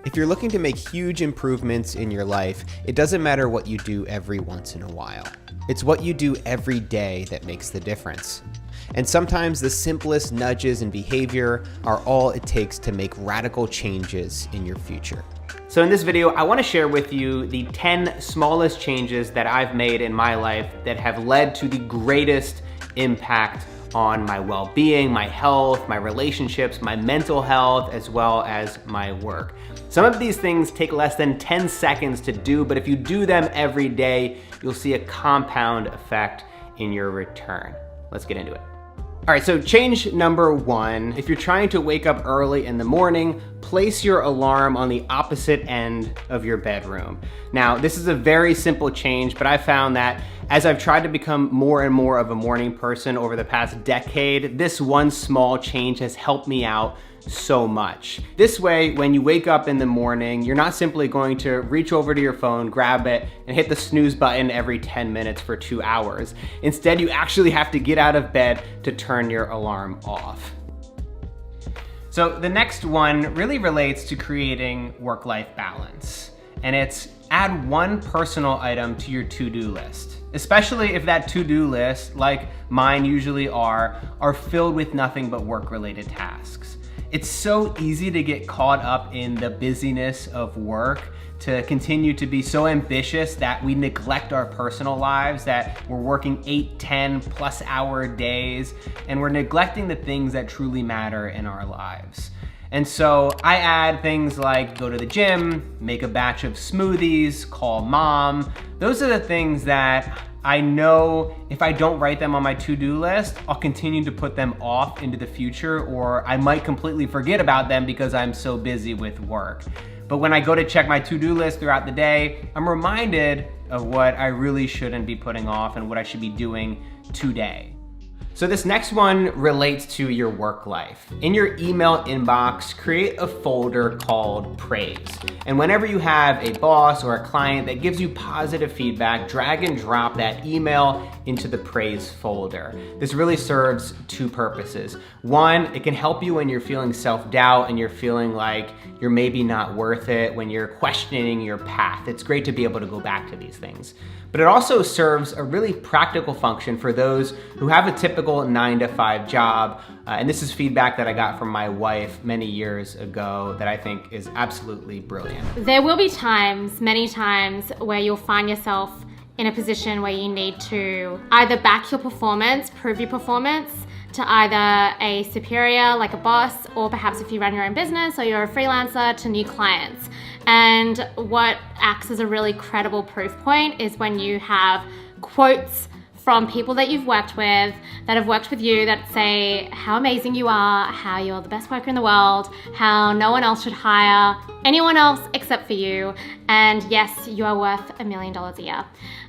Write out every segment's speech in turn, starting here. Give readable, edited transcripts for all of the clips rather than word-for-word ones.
If you're looking to make huge improvements in your life, it doesn't matter what you do every once in a while. It's what you do every day that makes the difference. And sometimes the simplest nudges in behavior are all it takes to make radical changes in your future. So in this video, I want to share with you the 10 smallest changes that I've made in my life that have led to the greatest impact on my well-being, my health, my relationships, my mental health, as well as my work. Some of these things take less than 10 seconds to do, but if you do them every day, you'll see a compound effect in your return. Let's get into it. All right, so change number 1, if you're trying to wake up early in the morning, place your alarm on the opposite end of your bedroom. Now, this is a very simple change, but I found that as I've tried to become more and more of a morning person over the past decade, this one small change has helped me out so much. This way, when you wake up in the morning, you're not simply going to reach over to your phone, grab it, and hit the snooze button every 10 minutes for 2 hours. Instead, you actually have to get out of bed to turn your alarm off. So the next one really relates to creating work-life balance, and it's add one personal item to your to-do list, especially if that to-do list, like mine usually are filled with nothing but work-related tasks. It's so easy to get caught up in the busyness of work, to continue to be so ambitious that we neglect our personal lives, that we're working 8, 10 plus hour days, and we're neglecting the things that truly matter in our lives. And so I add things like go to the gym, make a batch of smoothies, call mom. Those are the things that I know if I don't write them on my to-do list, I'll continue to put them off into the future, or I might completely forget about them because I'm so busy with work. But when I go to check my to-do list throughout the day, I'm reminded of what I really shouldn't be putting off and what I should be doing today. So this next one relates to your work life. In your email inbox, create a folder called Praise. And whenever you have a boss or a client that gives you positive feedback, drag and drop that email into the Praise folder. This really serves 2 purposes. 1, it can help you when you're feeling self-doubt and you're feeling like you're maybe not worth it, when you're questioning your path. It's great to be able to go back to these things. But it also serves a really practical function for those who have a typical 9-to-5 job. And this is feedback that I got from my wife many years ago that I think is absolutely brilliant. There will be times, many times, where you'll find yourself in a position where you need to either back your performance, prove your performance to either a superior, like a boss, or perhaps if you run your own business or you're a freelancer, to new clients. And what acts as a really credible proof point is when you have quotes from people that you've worked with, that have worked with you, that say how amazing you are, how you're the best worker in the world, how no one else should hire anyone else except for you, and yes, you are worth $1 million a year.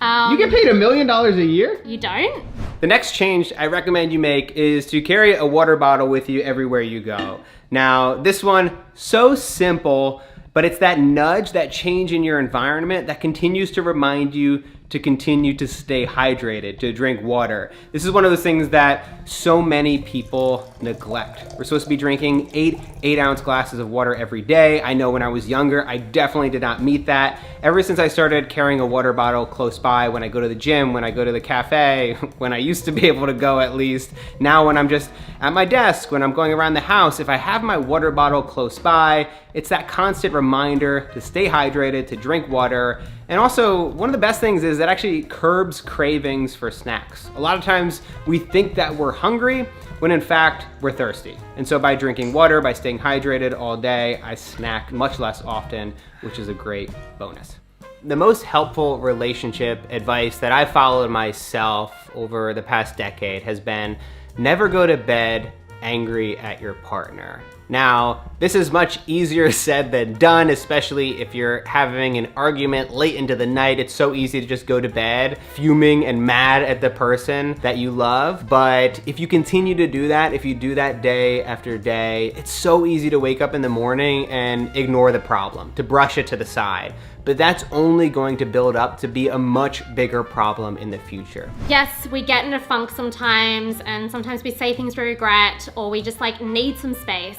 You get paid $1 million a year? You don't? The next change I recommend you make is to carry a water bottle with you everywhere you go. Now, this one, so simple, but it's that nudge, that change in your environment that continues to remind you to continue to stay hydrated, to drink water. This is one of those things that so many people neglect. We're supposed to be drinking 8-ounce glasses of water every day. I know when I was younger, I definitely did not meet that. Ever since I started carrying a water bottle close by when I go to the gym, when I go to the cafe, when I used to be able to go at least, now when I'm just at my desk, when I'm going around the house, if I have my water bottle close by, it's that constant reminder to stay hydrated, to drink water. And also, one of the best things is that actually curbs cravings for snacks. A lot of times we think that we're hungry when in fact we're thirsty. And so by drinking water, by staying hydrated all day, I snack much less often, which is a great bonus. The most helpful relationship advice that I followed myself over the past decade has been never go to bed angry at your partner. Now, this is much easier said than done, especially if you're having an argument late into the night. It's so easy to just go to bed fuming and mad at the person that you love. But if you continue to do that, if you do that day after day, it's so easy to wake up in the morning and ignore the problem, to brush it to the side. But that's only going to build up to be a much bigger problem in the future. Yes, we get in a funk sometimes, and sometimes we say things we regret, or we just like need some space.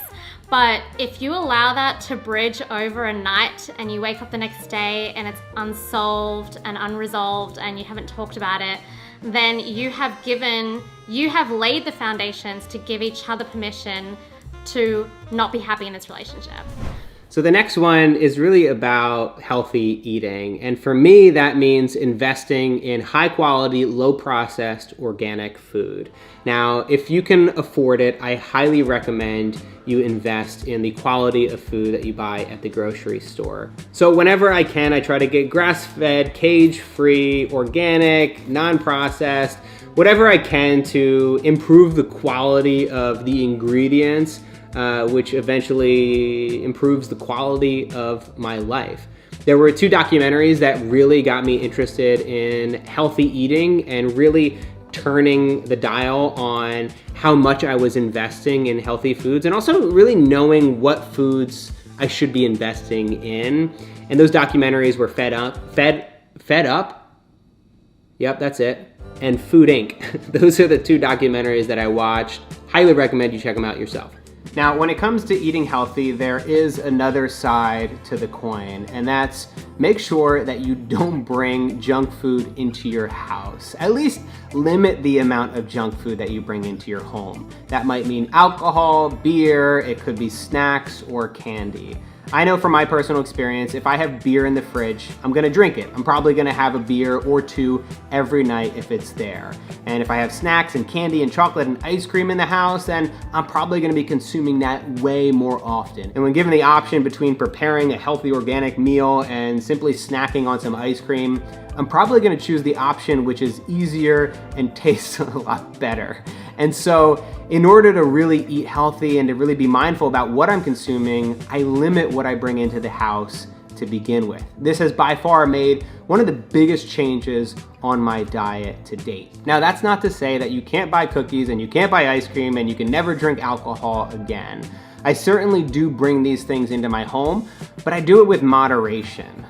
But if you allow that to bridge over a night and you wake up the next day and it's unsolved and unresolved and you haven't talked about it, then you have laid the foundations to give each other permission to not be happy in this relationship. So the next one is really about healthy eating. And for me, that means investing in high quality, low processed organic food. Now, if you can afford it, I highly recommend you invest in the quality of food that you buy at the grocery store. So whenever I can, I try to get grass-fed, cage-free, organic, non-processed, whatever I can to improve the quality of the ingredients, which eventually improves the quality of my life. There were 2 documentaries that really got me interested in healthy eating and really turning the dial on how much I was investing in healthy foods, and also really knowing what foods I should be investing in. And those documentaries were Fed Up? Yep, that's it. And Food Inc. Those are the 2 documentaries that I watched. Highly recommend you check them out yourself. Now, when it comes to eating healthy, there is another side to the coin, and that's make sure that you don't bring junk food into your house. At least limit the amount of junk food that you bring into your home. That might mean alcohol, beer, it could be snacks or candy. I know from my personal experience, if I have beer in the fridge, I'm gonna drink it. I'm probably gonna have a beer or 2 every night if it's there. And if I have snacks and candy and chocolate and ice cream in the house, then I'm probably gonna be consuming that way more often. And when given the option between preparing a healthy organic meal and simply snacking on some ice cream, I'm probably gonna choose the option which is easier and tastes a lot better. And so in order to really eat healthy and to really be mindful about what I'm consuming, I limit what I bring into the house to begin with. This has by far made one of the biggest changes on my diet to date. Now, that's not to say that you can't buy cookies and you can't buy ice cream and you can never drink alcohol again. I certainly do bring these things into my home, but I do it with moderation.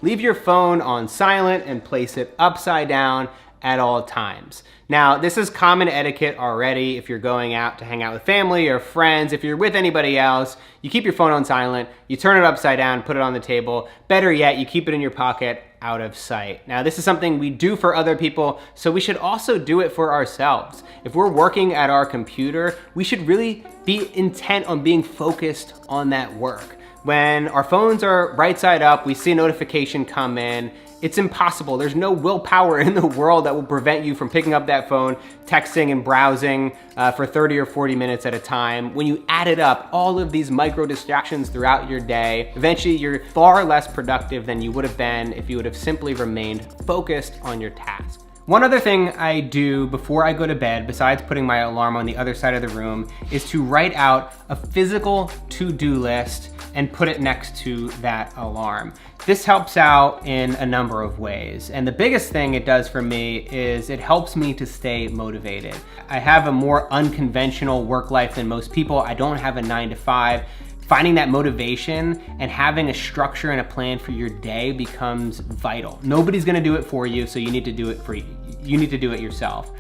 Leave your phone on silent and place it upside down at all times. Now, this is common etiquette already. If you're going out to hang out with family or friends, if you're with anybody else, you keep your phone on silent, you turn it upside down, put it on the table. Better yet, you keep it in your pocket out of sight. Now, this is something we do for other people, so we should also do it for ourselves. If we're working at our computer, we should really be intent on being focused on that work. When our phones are right side up, we see a notification come in, it's impossible. There's no willpower in the world that will prevent you from picking up that phone, texting and browsing for 30 or 40 minutes at a time. When you add it up, all of these micro distractions throughout your day, eventually you're far less productive than you would have been if you would have simply remained focused on your task. One other thing I do before I go to bed, besides putting my alarm on the other side of the room, is to write out a physical to-do list and put it next to that alarm. This helps out in a number of ways. And the biggest thing it does for me is it helps me to stay motivated. I have a more unconventional work life than most people. I don't have a 9-to-5. Finding that motivation and having a structure and a plan for your day becomes vital. Nobody's gonna do it for you, so you need to do it for you. You need to do it yourself.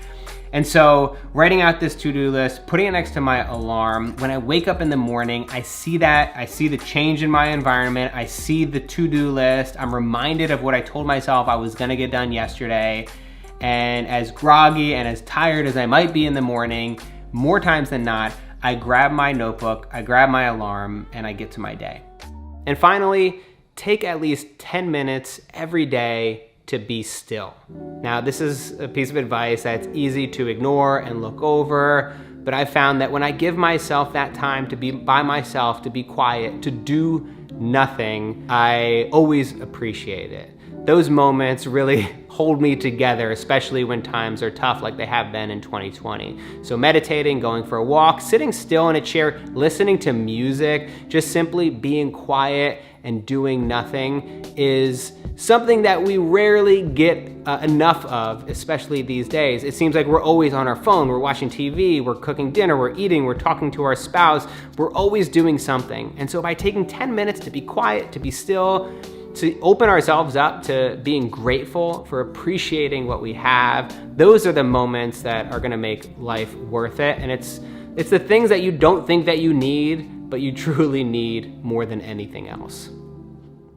And so writing out this to-do list, putting it next to my alarm, when I wake up in the morning, I see the change in my environment, I see the to-do list, I'm reminded of what I told myself I was gonna get done yesterday, and as groggy and as tired as I might be in the morning, more times than not, I grab my notebook, I grab my alarm, and I get to my day. And finally, take at least 10 minutes every day to be still. Now, this is a piece of advice that's easy to ignore and look over, but I found that when I give myself that time to be by myself, to be quiet, to do nothing, I always appreciate it. Those moments really hold me together, especially when times are tough like they have been in 2020. So meditating, going for a walk, sitting still in a chair, listening to music, just simply being quiet and doing nothing is something that we rarely get enough of, especially these days. It seems like we're always on our phone, we're watching TV, we're cooking dinner, we're eating, we're talking to our spouse, we're always doing something. And so by taking 10 minutes to be quiet, to be still, to open ourselves up to being grateful for appreciating what we have, those are the moments that are gonna make life worth it. And it's the things that you don't think that you need, but you truly need more than anything else.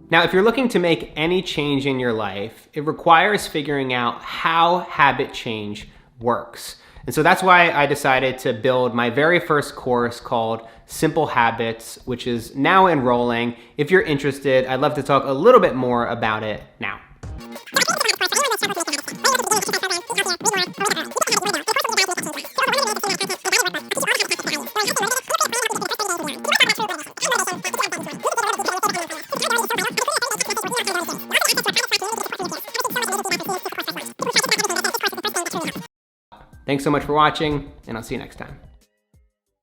Now, if you're looking to make any change in your life, it requires figuring out how habit change works. And so that's why I decided to build my very first course called Simple Habits, which is now enrolling. If you're interested, I'd love to talk a little bit more about it now. Thanks so much for watching, and I'll see you next time.